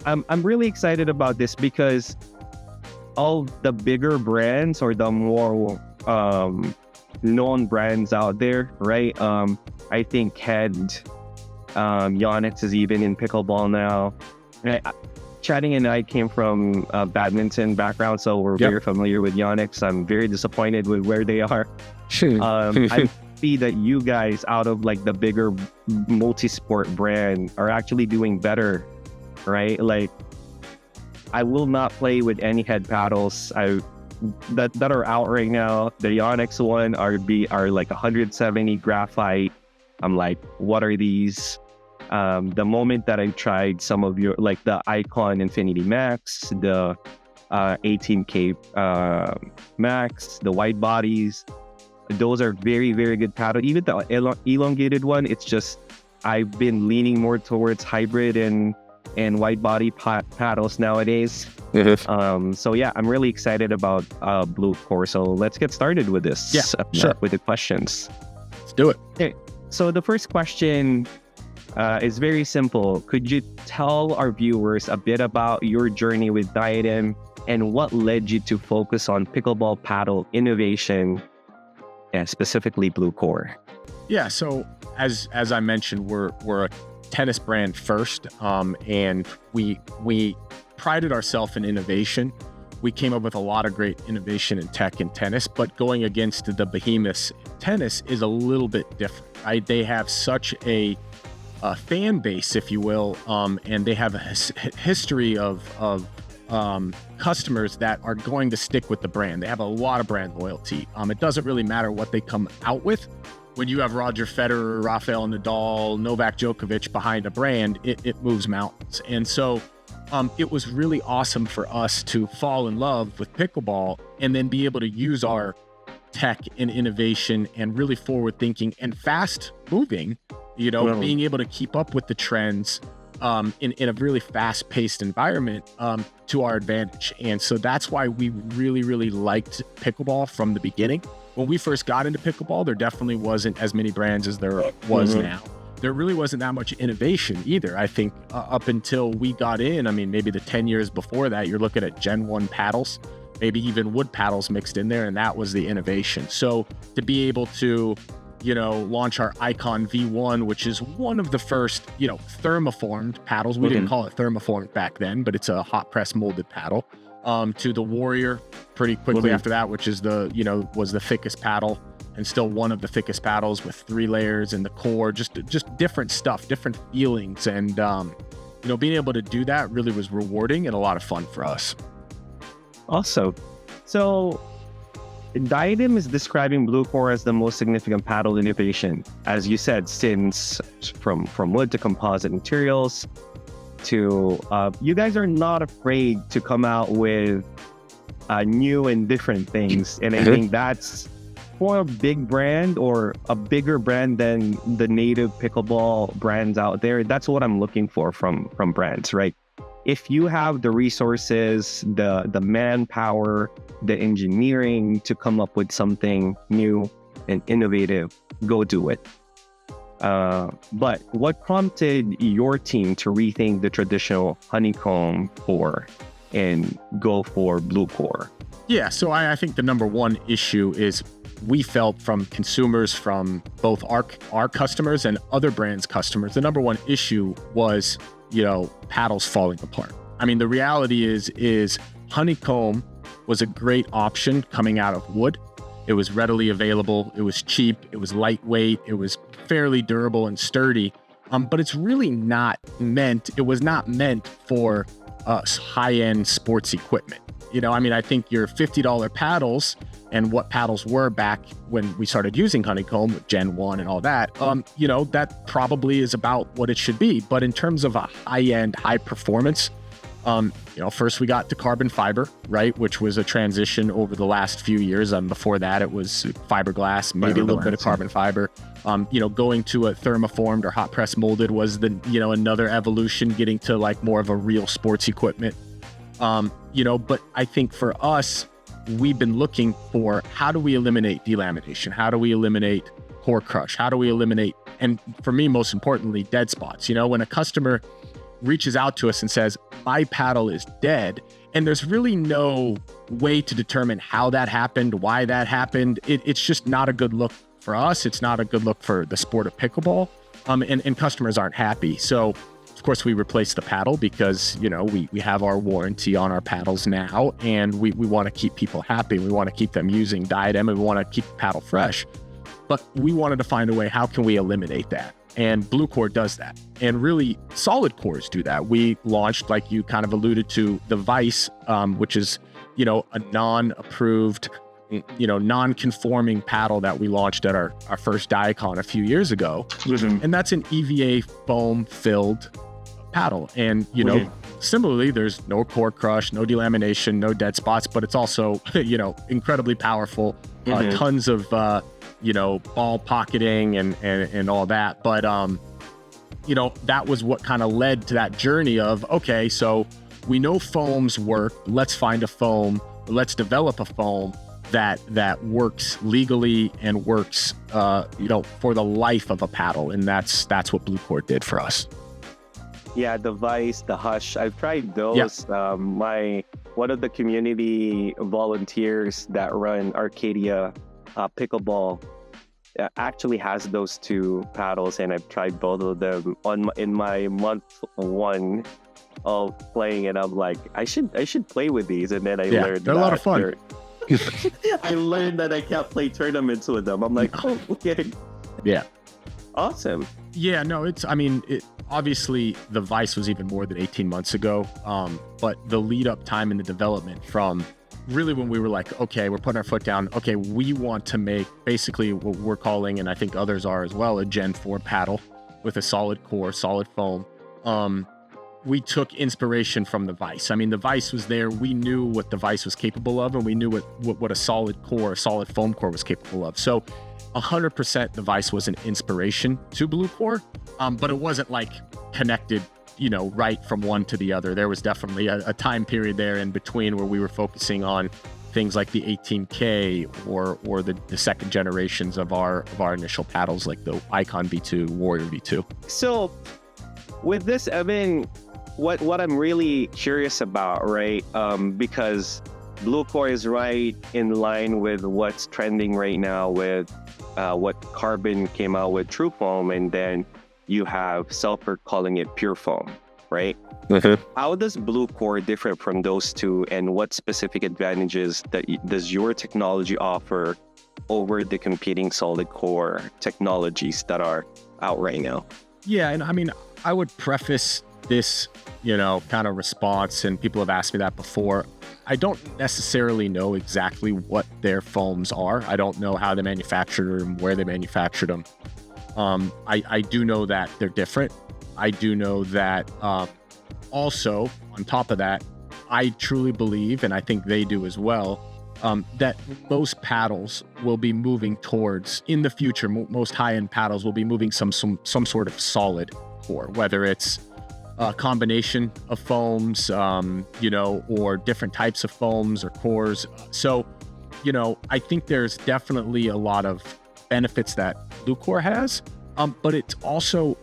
I'm really excited about this because all the bigger brands or the more known brands out there, right? I think Yonex is even in pickleball now. Chatting and I came from a badminton background, so we're very familiar with Yonex. I'm very disappointed with where they are. I see that you guys, out of like the bigger multi-sport brand, are actually doing better, right? Like, I will not play with any head paddles that are out right now. The Yonex one are like 170 graphite. I'm like, what are these? The moment that I tried some of your, like the Icon Infinity Max, the 18K Max, the wide bodies, those are very, very good paddle. Even the elongated one, it's just, I've been leaning more towards hybrid and wide body paddles nowadays. So yeah, I'm really excited about BlueCore. So let's get started with this. Sure. With the questions. Let's do it. Okay. So the first question is very simple. Could you tell our viewers a bit about your journey with Diadem and what led you to focus on pickleball paddle innovation, and specifically BlueCore? Yeah, so as I mentioned, we're a tennis brand first, and we prided ourselves in innovation. We came up with a lot of great innovation in tech and tennis, but going against the behemoths, tennis is a little bit different, right? They have such a fan base, if you will, and they have a history of customers that are going to stick with the brand. They have a lot of brand loyalty. It doesn't really matter what they come out with. When you have Roger Federer, Rafael Nadal, Novak Djokovic behind a brand, it moves mountains. And so it was really awesome for us to fall in love with pickleball and then be able to use our tech and innovation and really forward thinking and fast moving, being able to keep up with the trends in a really fast paced environment to our advantage. And so that's why we really, really liked pickleball from the beginning. When we first got into pickleball, there definitely wasn't as many brands as there was now. There really wasn't that much innovation either. I think up until we got in, I mean, maybe the 10 years before that, you're looking at Gen 1 paddles, maybe even wood paddles mixed in there, and that was the innovation. So to be able to, launch our Icon V1, which is one of the first, thermoformed paddles. We didn't call it thermoformed back then, but it's a hot press molded paddle. To the Warrior pretty quickly after that, which is was the thickest paddle and still one of the thickest paddles with 3 layers and the core, just different stuff, different feelings. And, being able to do that really was rewarding and a lot of fun for us. Awesome. So Diadem is describing BlueCore as the most significant paddle innovation, as you said, since from wood to composite materials to you guys are not afraid to come out with new and different things. And I think that's for a big brand or a bigger brand than the native pickleball brands out there. That's what I'm looking for from brands, right? If you have the resources, the manpower, the engineering to come up with something new and innovative, go do it. But what prompted your team to rethink the traditional Honeycomb core and go for BlueCore? Yeah, so I think the number one issue is we felt from consumers, from both our customers and other brands' customers, the number one issue was, paddles falling apart. I mean, the reality is Honeycomb was a great option coming out of wood. It was readily available. It was cheap. It was lightweight. It was fairly durable and sturdy. But it's really not meant. It was not meant for high-end sports equipment. I think your $50 paddles and what paddles were back when we started using Honeycomb with Gen 1 and all that, that probably is about what it should be. But in terms of a high-end, high performance, first we got to carbon fiber, right, which was a transition over the last few years. Before that, it was fiberglass, maybe a little bit of carbon fiber. Going to a thermoformed or hot press molded was another evolution, getting to like more of a real sports equipment. But I think for us, we've been looking for how do we eliminate delamination? How do we eliminate core crush? How do we eliminate, and for me, most importantly, dead spots? When a customer reaches out to us and says, my paddle is dead. And there's really no way to determine how that happened, why that happened. It's just not a good look for us. It's not a good look for the sport of pickleball. And customers aren't happy. So of course we replaced the paddle because, we have our warranty on our paddles now, and we want to keep people happy. We want to keep them using Diadem, and we want to keep the paddle fresh. But we wanted to find a way, how can we eliminate that? And BlueCore does that. And really, solid cores do that. We launched, like you kind of alluded to, the Vice, which is, a non-approved, non-conforming paddle that we launched at our first DiaCon a few years ago. Mm-hmm. And that's an EVA foam-filled paddle. And, similarly, there's no core crush, no delamination, no dead spots, but it's also, incredibly powerful, tons of... ball pocketing and all that. But, that was what kind of led to that journey of, okay, so we know foams work. Let's find a foam. Let's develop a foam that works legally and works, for the life of a paddle. And that's what BlueCore did for us. Yeah, the Vice, the Hush, I've tried those. Yeah. One of the community volunteers that run Arcadia Pickleball actually has those two paddles, and I've tried both of them in my month 1 of playing, and I'm like, I should play with these, and then I learned they're a lot of fun. I learned that I can't play tournaments with them. I'm like, oh, okay, yeah, awesome. Yeah, no, obviously the Vice was even more than 18 months ago, but the lead up time in the development from really when we were like, okay, we're putting our foot down. Okay, we want to make basically what we're calling, and I think others are as well, a Gen 4 paddle with a solid core, solid foam. We took inspiration from the Vice. I mean, the Vice was there. We knew what the Vice was capable of, and we knew what a solid core, a solid foam core was capable of. So 100% the Vice was an inspiration to BlueCore, but it wasn't like connected right from one to the other. There was definitely a time period there in between where we were focusing on things like the 18K or the second generations of our initial paddles, like the Icon V2, Warrior V2. So with this, Evan, what I'm really curious about, right? Because BlueCore is right in line with what's trending right now with what Carbon came out with, True Foam, and then you have Selper calling it Pure Foam, right? Mm-hmm. How does BlueCore differ from those two, and what specific advantages does your technology offer over the competing solid core technologies that are out right now? Yeah, and I mean, I would preface this, kind of response, and people have asked me that before. I don't necessarily know exactly what their foams are. I don't know how they manufactured them, where they manufactured them. I do know that they're different. I do know that also, on top of that, I truly believe, and I think they do as well, that most paddles will be moving towards, in the future, most high-end paddles will be moving some sort of solid core, whether it's a combination of foams, or different types of foams or cores. So, I think there's definitely a lot of benefits that BlueCore has, but it's also,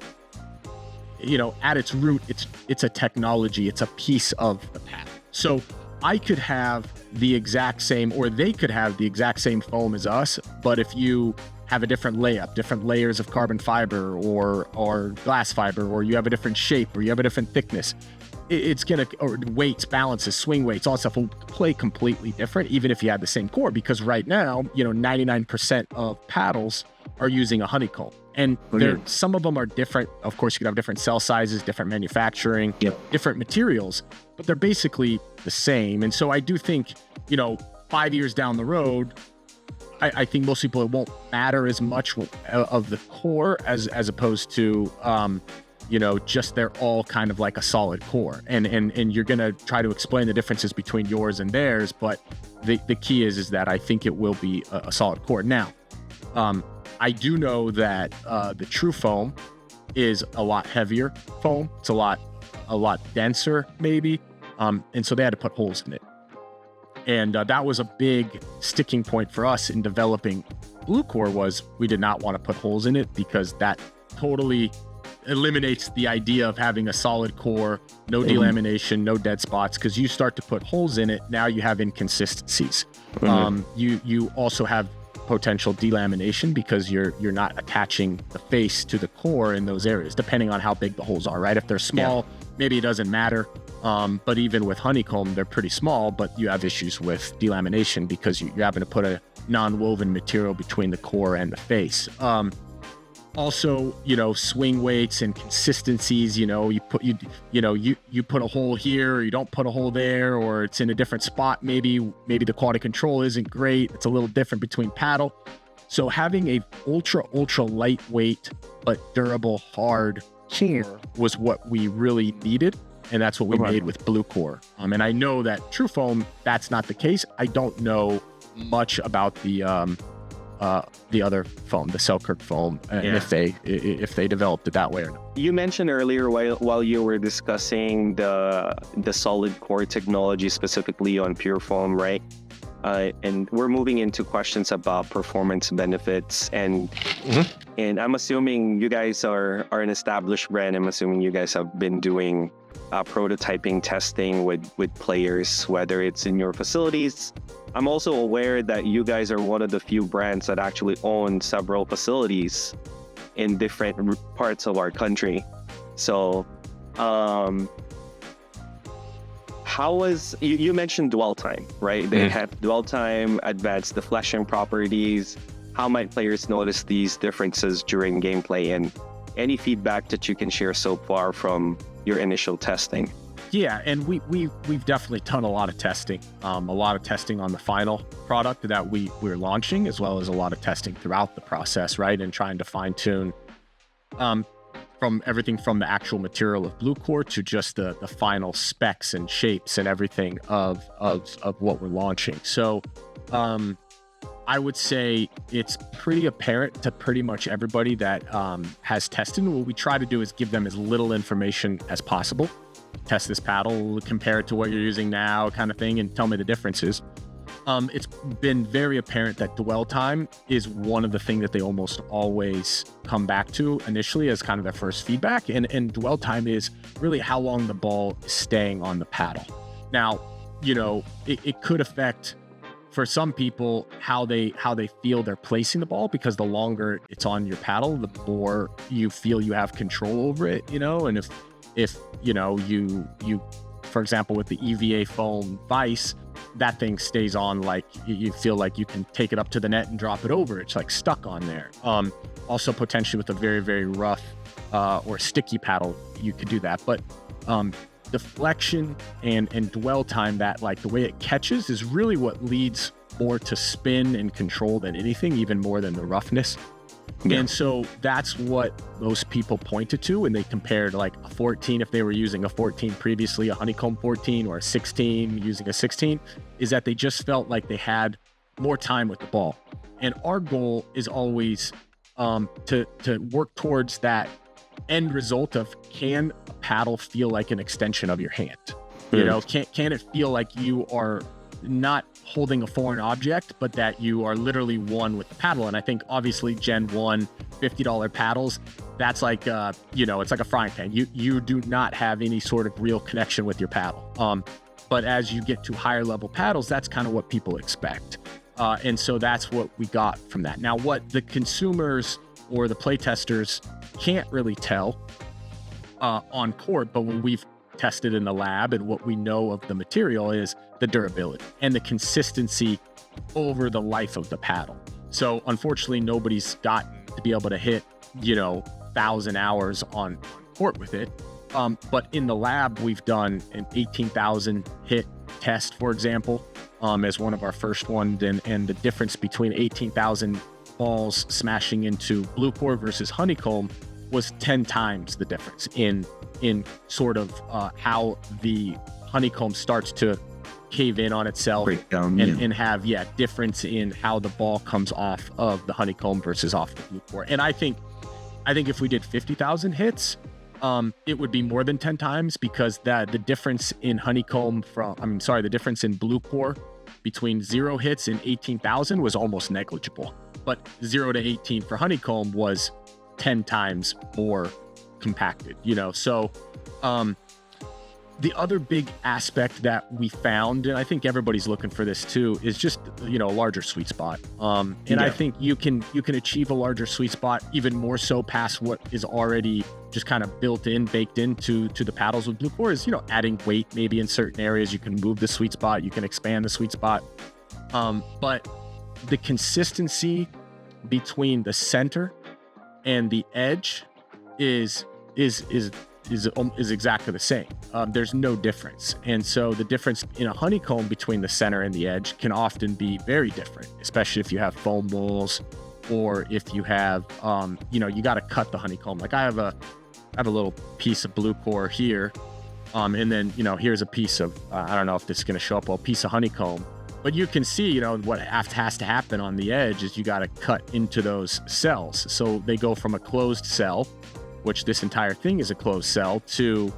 at its root, it's a technology, it's a piece of the paddle. So I could have the exact same, or they could have the exact same foam as us, but if you have a different layup, different layers of carbon fiber or glass fiber, or you have a different shape, or you have a different thickness, it's gonna, or weights, balances, swing weights, all that stuff will play completely different, even if you had the same core, because right now, 99% of paddles are using a Honeycomb. And some of them are different. Of course, you could have different cell sizes, different manufacturing, different materials, but they're basically the same. And so I do think, 5 years down the road, I think most people, it won't matter as much of the core as opposed to, just they're all kind of like a solid core. And you're going to try to explain the differences between yours and theirs, but the key is that I think it will be a solid core. Now, I do know that the True Foam is a lot heavier foam. It's a lot denser, maybe. And so they had to put holes in it. And that was a big sticking point for us in developing BlueCore, was we did not want to put holes in it, because that totally eliminates the idea of having a solid core, no delamination, no dead spots, because you start to put holes in it. Now you have inconsistencies. You also have potential delamination because you're not attaching the face to the core in those areas, depending on how big the holes are, right? If they're small, maybe it doesn't matter. But even with Honeycomb, they're pretty small, but you have issues with delamination because you're having to put a non-woven material between the core and the face. Also, swing weights and consistencies, you put a hole here, or you don't put a hole there, or it's in a different spot. Maybe the quality control isn't great. It's a little different between paddle. So having a ultra lightweight, but durable, hard core was what we really needed. And that's what we made with BlueCore. And I know that True Foam, that's not the case. I don't know much about the other foam, the Selkirk foam, and if they developed it that way or not. You mentioned earlier while you were discussing the solid core technology, specifically on pure foam, right? And we're moving into questions about performance benefits, and I'm assuming you guys are an established brand. I'm assuming you guys have been doing prototyping testing with players, whether it's in your facilities. I'm also aware that you guys are one of the few brands that actually own several facilities in different parts of our country. So, how was, you mentioned dwell time, right? They had dwell time, advanced deflection properties. How might players notice these differences during gameplay, and any feedback that you can share so far from your initial testing? Yeah, and we've definitely done a lot of testing on the final product that we're launching, as well as a lot of testing throughout the process, right? And trying to fine tune from everything from the actual material of BlueCore to just the final specs and shapes and everything of what we're launching. So I would say it's pretty apparent to pretty much everybody that has tested. What we try to do is give them as little information as possible. Test this paddle, compare it to what you're using now, kind of thing, and tell me the differences. It's been very apparent that dwell time is one of the things that they almost always come back to initially as kind of their first feedback. And dwell time is really how long the ball is staying on the paddle. Now, it could affect, for some people, how they feel they're placing the ball, because the longer it's on your paddle, the more you feel you have control over it, and if you for example, with the EVA foam vise, that thing stays on, like you feel like you can take it up to the net and drop it over. It's like stuck on there. Also potentially with a very, very rough or sticky paddle, you could do that. But deflection and dwell time, that like the way it catches, is really what leads more to spin and control than anything, even more than the roughness. Yeah. And so that's what most people pointed to when they compared like a 14, if they were using a 14 previously, a Honeycomb 14, or a 16 using a 16, is that they just felt like they had more time with the ball. And our goal is always to work towards that end result of, can a paddle feel like an extension of your hand? Can it feel like you are not holding a foreign object, but that you are literally one with the paddle? And I think obviously Gen 1 $50 paddles, that's like it's like a frying pan. You do not have any sort of real connection with your paddle. But as you get to higher level paddles, that's kind of what people expect. And so that's what we got from that. Now, what the consumers or the play testers can't really tell on court, but when we've tested in the lab and what we know of the material, is the durability and the consistency over the life of the paddle. So unfortunately, nobody's gotten to be able to hit 1,000 hours on court with it. But in the lab, we've done an 18,000 hit test, for example, as one of our first ones. And the difference between 18,000 balls smashing into BlueCore versus Honeycomb was 10 times the difference in sort of how the Honeycomb starts to cave in on itself, break down, and have difference in how the ball comes off of the Honeycomb versus off the BlueCore. And I think if we did 50,000 hits, it would be more than 10 times, because the difference in the difference in BlueCore between 0 hits and 18,000 was almost negligible. But 0 to 18 for Honeycomb was 10 times more compacted, So the other big aspect that we found, and I think everybody's looking for this too, is just, a larger sweet spot. I think you can achieve a larger sweet spot even more so past what is already just kind of baked into the paddles with BlueCore is, adding weight maybe in certain areas. You can move the sweet spot, you can expand the sweet spot. But the consistency between the center and the edge is exactly the same. There's no difference. And so the difference in a honeycomb between the center and the edge can often be very different, especially if you have foam walls or if you have, you got to cut the honeycomb. Like I have a little piece of BlueCore here. And then, here's a piece of, I don't know if this is going to show up well, piece of honeycomb. But you can see, what has to happen on the edge is you got to cut into those cells. So they go from a closed cell, which this entire thing is a closed cell, to,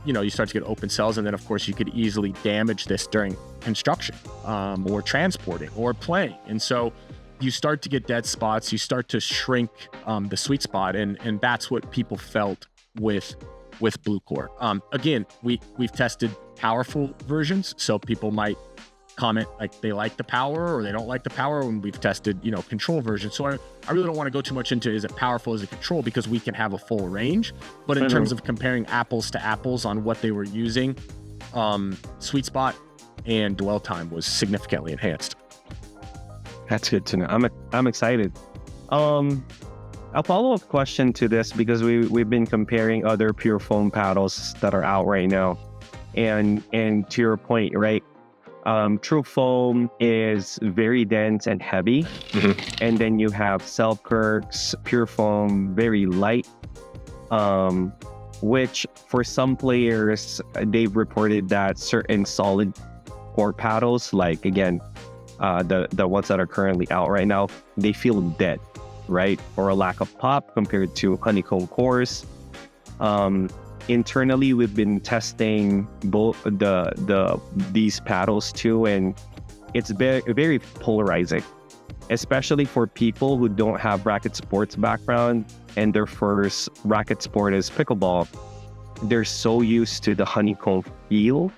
you start to get open cells. And then, of course, you could easily damage this during construction or transporting or playing. And so you start to get dead spots. You start to shrink the sweet spot. And that's what people felt with BlueCore. Again, we've tested powerful versions. So people might comment like they like the power or they don't like the power when we've tested, control versions. So I really don't want to go too much into is it powerful as a control because we can have a full range. But in terms of comparing apples to apples on what they were using, sweet spot and dwell time was significantly enhanced. That's good to know. I'm excited. A follow-up question to this, because we've been comparing other pure foam paddles that are out right now, and to your point, right? True foam is very dense and heavy, and then you have Selkirk's pure foam, very light, which for some players, they've reported that certain solid core paddles, like again, the ones that are currently out right now, they feel dead, right? Or a lack of pop compared to honeycomb cores. Internally, we've been testing both these paddles too, and it's very, very polarizing, especially for people who don't have racket sports background and their first racket sport is pickleball. They're so used to the honeycomb feel,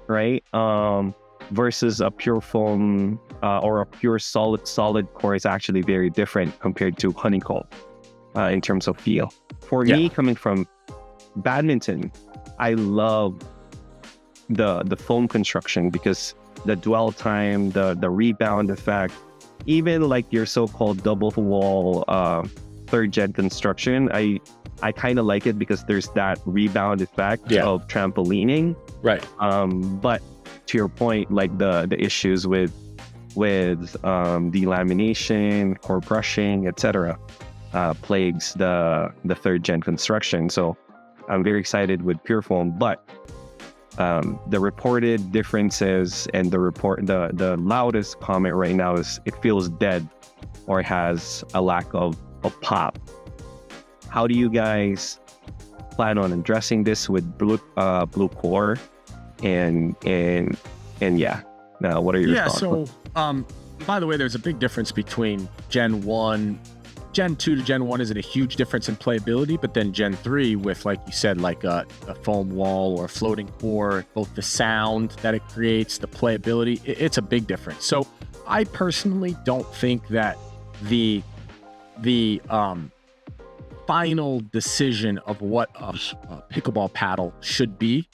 right? Versus a pure foam or a pure solid core is actually very different compared to honeycomb in terms of feel. For me, coming from badminton, I love the foam construction because the dwell time, the rebound effect, even like your so-called double wall third gen construction, I kind of like it because there's that rebound effect of trampolining. Right. But to your point, like the issues with delamination, core brushing, etc., plagues the third gen construction. So I'm very excited with pure foam, but the reported differences and the loudest comment right now is it feels dead or has a lack of pop. How do you guys plan on addressing this with BlueCore? And what are your thoughts? So by the way, there's a big difference between Gen 1. Gen 2 to Gen 1 isn't a huge difference in playability, but then Gen 3 with, like you said, like a foam wall or a floating core, both the sound that it creates, the playability, it's a big difference. So I personally don't think that the final decision of what a pickleball paddle should be,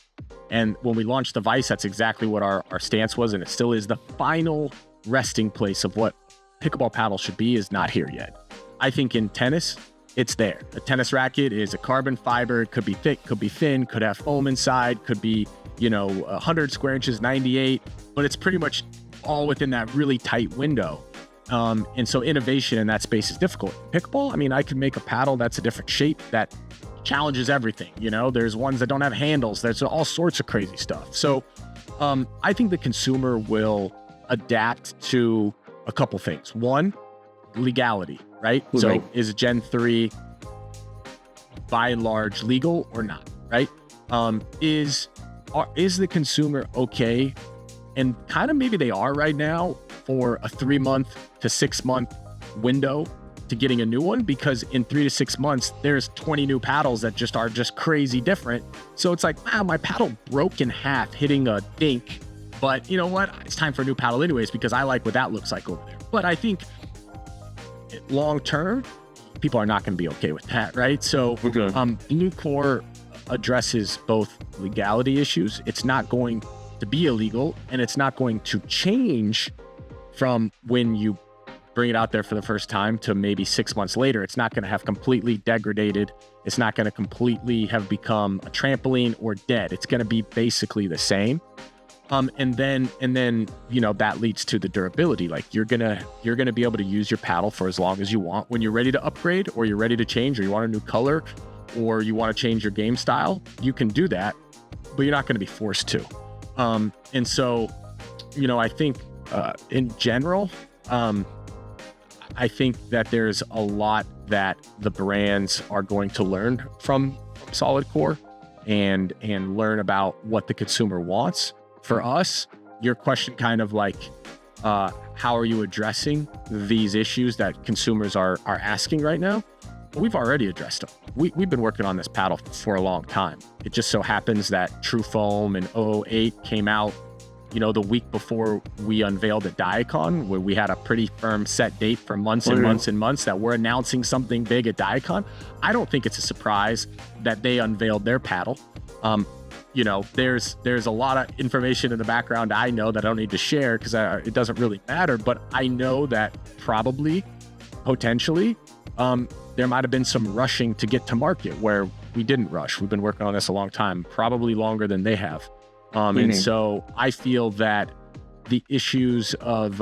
and when we launched the Vice, that's exactly what our stance was, and it still is. The final resting place of what pickleball paddle should be is not here yet. I think in tennis, it's there. A tennis racket is a carbon fiber. It could be thick, could be thin, could have foam inside, could be, 100 square inches, 98, but it's pretty much all within that really tight window. And so innovation in that space is difficult. Pickleball, I could make a paddle that's a different shape that challenges everything. There's ones that don't have handles. There's all sorts of crazy stuff. So I think the consumer will adapt to a couple things. One, legality, right? So is Gen 3 by and large legal or not, right? Is the consumer okay? And kind of maybe they are right now for a 3-month to 6-month window to getting a new one, because in 3 to 6 months, there's 20 new paddles that just are just crazy different. So it's like, wow, my paddle broke in half hitting a dink, but you know what? It's time for a new paddle anyways, because I like what that looks like over there. But I think long term, people are not going to be okay with that, right? So BlueCore addresses both legality issues. It's not going to be illegal, and it's not going to change from when you bring it out there for the first time to maybe 6 months later. It's not going to have completely degraded. It's not going to completely have become a trampoline or dead. It's going to be basically the same. And then, you know, that leads to the durability. Like you're gonna be able to use your paddle for as long as you want. When you're ready to upgrade, or you're ready to change, or you want a new color, or you want to change your game style, you can do that, but you're not going to be forced to. And so, you know, I think in general, I think that there's a lot that the brands are going to learn from Solid Core and learn about what the consumer wants. For us, your question kind of like, how are you addressing these issues that consumers are asking right now? Well, we've already addressed them. We've been working on this paddle for a long time. It just so happens that True Foam in 2008 came out, you know, the week before we unveiled at Diacon, where we had a pretty firm set date for months and months and months that we're announcing something big at Diacon. I don't think it's a surprise that they unveiled their paddle. You know, there's a lot of information in the background I know that I don't need to share because it doesn't really matter. But I know that probably, potentially, there might have been some rushing to get to market where we didn't rush. We've been working on this a long time, probably longer than they have. And so I feel that the issues of,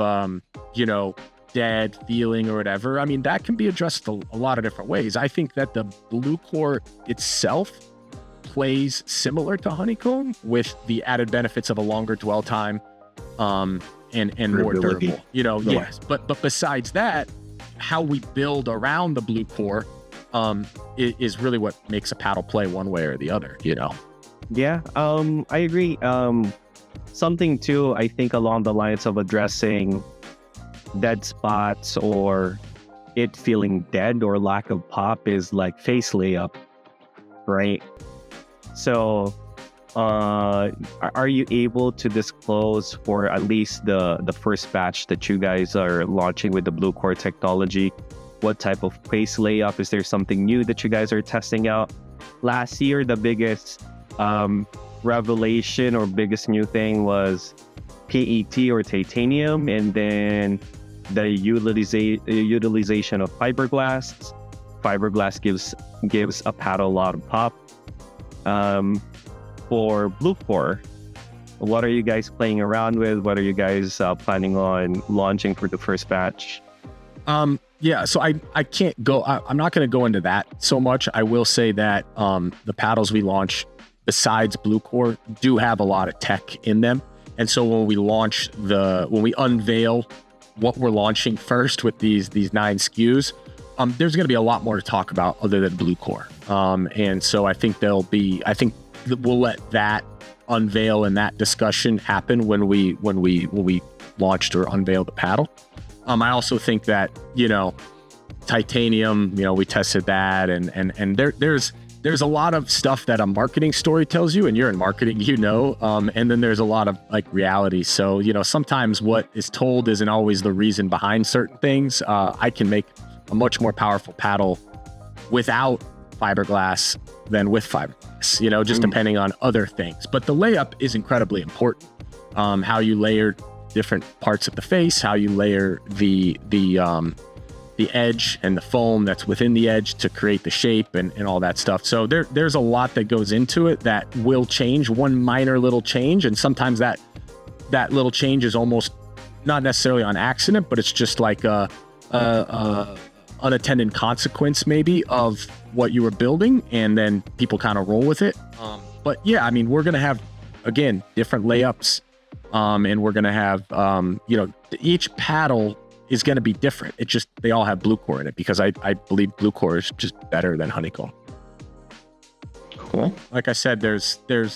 you know, dead feeling or whatever, I mean, that can be addressed a lot of different ways. I think that the BlueCore itself plays similar to Honeycomb with the added benefits of a longer dwell time and more durable, you know. Yes, but besides that, how we build around the BlueCore is really what makes a paddle play one way or the other, you know. Yeah, I agree. Something too, I think along the lines of addressing dead spots or it feeling dead or lack of pop is like face layup, right? So, are you able to disclose for at least the first batch that you guys are launching with the BlueCore technology, what type of face layup? Is there something new that you guys are testing out? Last year, the biggest revelation or biggest new thing was PET or titanium, and then the utilization of fiberglass. Fiberglass gives a paddle a lot of pop. For BlueCore, what are you guys playing around with? What are you guys planning on launching for the first batch? Yeah, so I can't go, I'm not going to go into that so much. I will say that the paddles we launch besides BlueCore do have a lot of tech in them. And so when we unveil what we're launching first with these 9 SKUs, there's going to be a lot more to talk about other than BlueCore. And so I think we'll let that unveil and that discussion happen when we launched or unveiled the paddle. I also think that, you know, titanium, you know, we tested that and there's a lot of stuff that a marketing story tells you, and you're in marketing, you know, and then there's a lot of like reality. So, you know, sometimes what is told isn't always the reason behind certain things. I can make a much more powerful paddle without fiberglass than with fiberglass, you know, just depending on other things. But the layup is incredibly important. How you layer different parts of the face, how you layer the edge and the foam that's within the edge to create the shape and all that stuff. So there's a lot that goes into it that will change, one minor little change. And sometimes that little change is almost not necessarily on accident, but it's just like a unattended consequence maybe of what you were building, and then people kind of roll with it. But yeah, I mean, we're going to have, again, different layups, and we're going to have, you know, each paddle is going to be different. It just, they all have BlueCore in it because I believe BlueCore is just better than Honeycomb. Cool. Like I said, there's going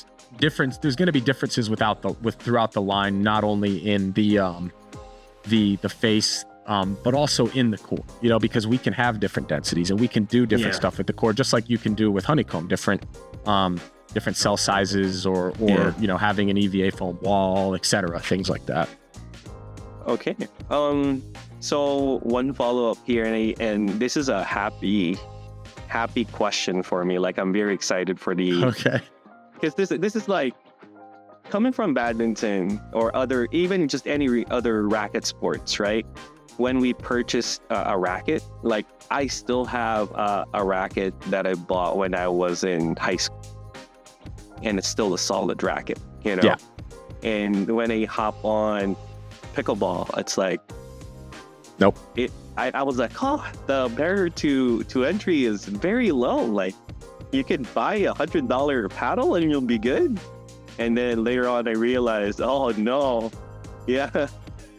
to be differences throughout the line, not only in the face but also in the core, because we can have different densities and we can do different stuff with the core, just like you can do with Honeycomb, different cell sizes or having an EVA foam wall, etc., things like that. Okay. So one follow-up here, and this is a happy question for me. Like, I'm very excited for the... Okay. Because this is like, coming from badminton or even just any other racket sports, right? When we purchased a racket, like, I still have a racket that I bought when I was in high school. And it's still a solid racket, Yeah. And when I hop on pickleball, it's like, nope. I was like, the barrier to entry is very low. Like, you can buy $100 paddle and you'll be good. And then later on, I realized, oh no, yeah,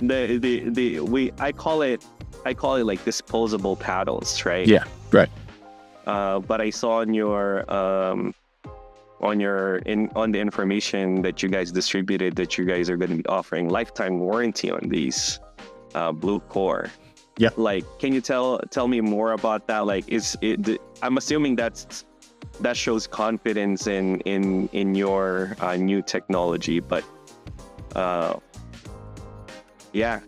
I call it like disposable paddles, right? Yeah, right. But I saw on the information that you guys distributed that you guys are going to be offering lifetime warranty on these BlueCore. Yeah. Like, can you tell me more about that? Like, I'm assuming that shows confidence in your new technology, but yeah.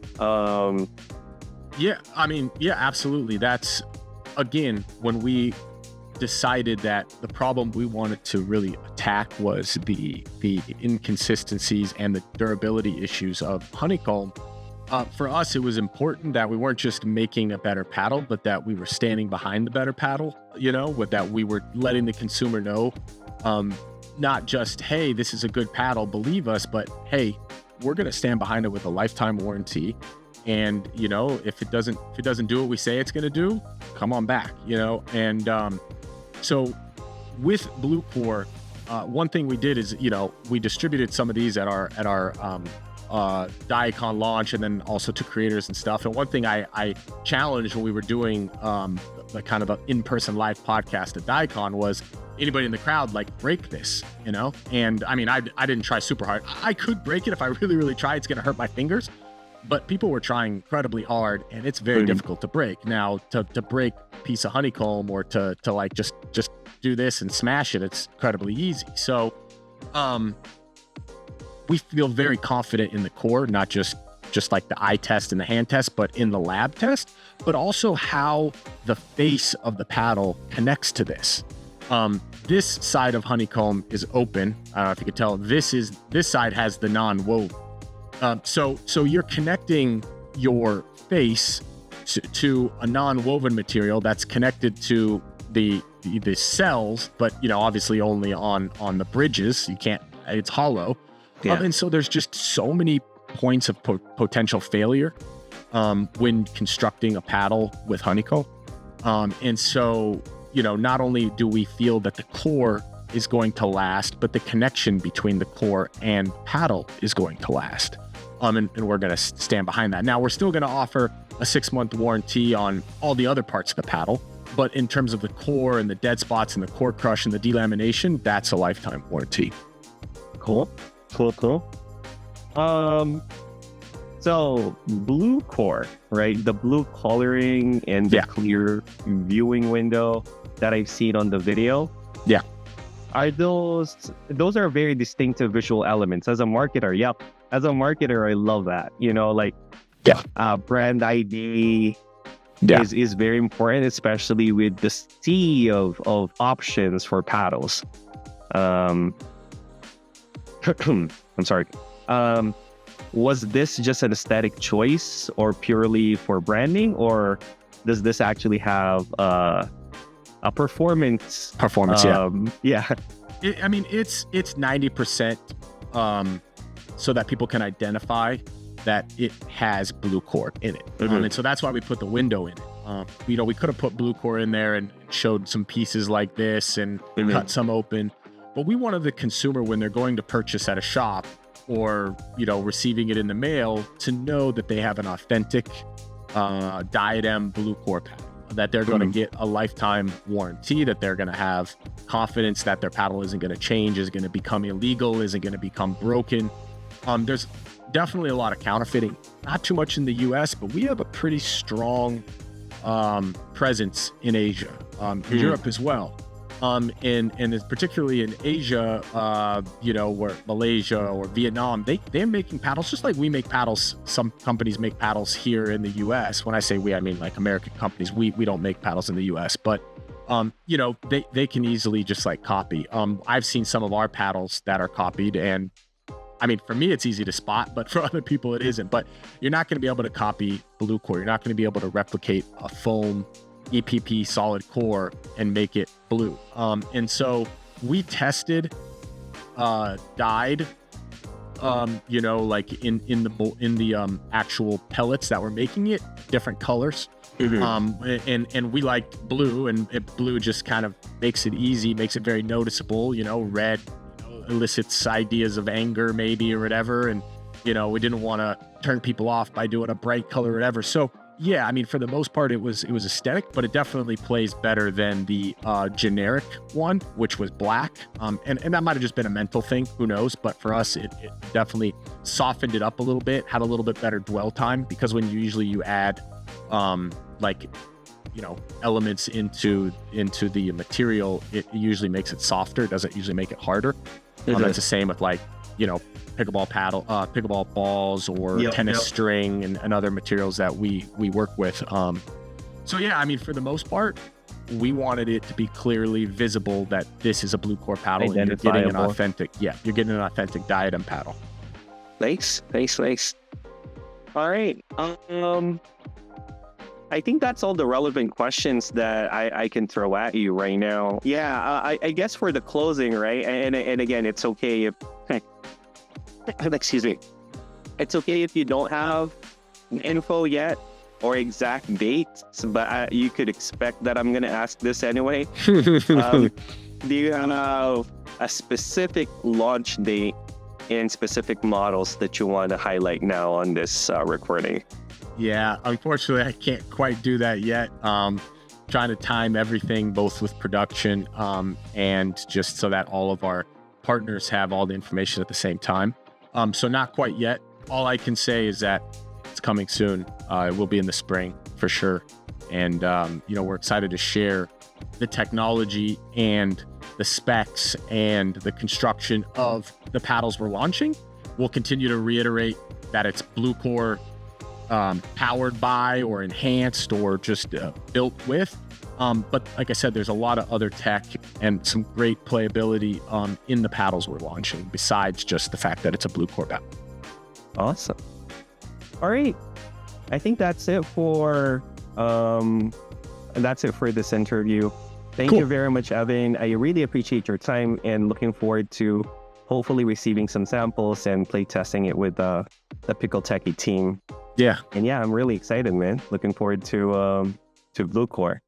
Yeah, I mean, yeah, absolutely. That's, again, when we decided that the problem we wanted to really attack was the inconsistencies and the durability issues of Honeycomb. For us, it was important that we weren't just making a better paddle, but that we were standing behind the better paddle, that we were letting the consumer know, not just, hey, this is a good paddle, believe us, but hey, we're going to stand behind it with a lifetime warranty. And, if it doesn't do what we say it's going to do, come on back, and, so with BlueCore, one thing we did is, we distributed some of these at our Diacon launch, and then also to creators and stuff. And one thing I challenged when we were doing the kind of an in-person live podcast at Diacon was, anybody in the crowd, like, break this, And I mean, I didn't try super hard. I could break it if I really, really try. It's going to hurt my fingers. But people were trying incredibly hard, and it's very difficult to break. Now, to break a piece of Honeycomb or to like just do this and smash it, it's incredibly easy. So we feel very confident in the core, not just like the eye test and the hand test, but in the lab test, but also how the face of the paddle connects to this. This side of Honeycomb is open. I don't know if you could tell. This side has the non-woven. So you're connecting your face to a non-woven material that's connected to the cells, but obviously only on the bridges. You can't. It's hollow, and so there's just so many points of potential failure when constructing a paddle with Honeycomb, and so not only do we feel that the core is going to last, but the connection between the core and paddle is going to last. And we're going to stand behind that. Now, we're still going to offer a 6-month warranty on all the other parts of the paddle, but in terms of the core and the dead spots and the core crush and the delamination, that's a lifetime warranty. Cool. So BlueCore, right? The blue coloring and the clear viewing window that I've seen on the video. Yeah. Are those are very distinctive visual elements. As a marketer, I love that. Brand ID is very important, especially with the sea of options for paddles. I'm sorry. Was this just an aesthetic choice or purely for branding, or does this actually have a performance? Yeah. I mean, it's 90% so that people can identify that it has BlueCore in it. And so that's why we put the window in it. We could have put BlueCore in there and showed some pieces like this and cut some open. But we wanted the consumer, when they're going to purchase at a shop or, receiving it in the mail, to know that they have an authentic Diadem BlueCore paddle, that they're going to get a lifetime warranty, that they're going to have confidence that their paddle isn't going to change, isn't going to become illegal, isn't going to become broken. There's definitely a lot of counterfeiting. Not too much in the US, but we have a pretty strong presence in Asia, Europe as well. And it's particularly in Asia, where Malaysia or Vietnam, they're making paddles just like we make paddles. Some companies make paddles here in the US. When I say we, I mean like American companies. We don't make paddles in the US, but they can easily just like copy. I've seen some of our paddles that are copied, and I mean, for me, it's easy to spot, but for other people, it isn't. But you're not going to be able to copy BlueCore. You're not going to be able to replicate a foam EPP solid core and make it blue. And so we tested dyed, like in the actual pellets that were making it, different colors. And we liked blue, and blue just kind of makes it easy, makes it very noticeable. Red elicits ideas of anger maybe or whatever, and we didn't want to turn people off by doing a bright color or whatever. So yeah, I mean, for the most part it was aesthetic, but it definitely plays better than the generic one, which was black. And that might have just been a mental thing, who knows, but for us it definitely softened it up a little bit, had a little bit better dwell time, because when you add elements into the material, it usually makes it softer. It doesn't usually make it harder. That's the same with pickleball balls or tennis string and other materials that we work with. So yeah, I mean, for the most part, we wanted it to be clearly visible that this is a BlueCore paddle, and you're getting an authentic Diadem paddle. Nice. All right. I think that's all the relevant questions that I can throw at you right now. Yeah, I guess for the closing, right? And again, it's okay if, excuse me, it's okay if you don't have info yet or exact dates, but you could expect that I'm going to ask this anyway. Do you have a specific launch date and specific models that you want to highlight now on this recording? Yeah, unfortunately, I can't quite do that yet. Trying to time everything, both with production and just so that all of our partners have all the information at the same time. So not quite yet. All I can say is that it's coming soon. It will be in the spring for sure. And, we're excited to share the technology and the specs and the construction of the paddles we're launching. We'll continue to reiterate that it's BlueCore powered by or enhanced or just built with. But like I said, there's a lot of other tech and some great playability in the paddles we're launching, besides just the fact that it's a BlueCore paddle. Awesome. All right. I think that's it for this interview. Thank you very much, Evan. I really appreciate your time and looking forward to hopefully receiving some samples and play testing it with the Pickle Techie team. Yeah. And yeah, I'm really excited, man. Looking forward to BlueCore.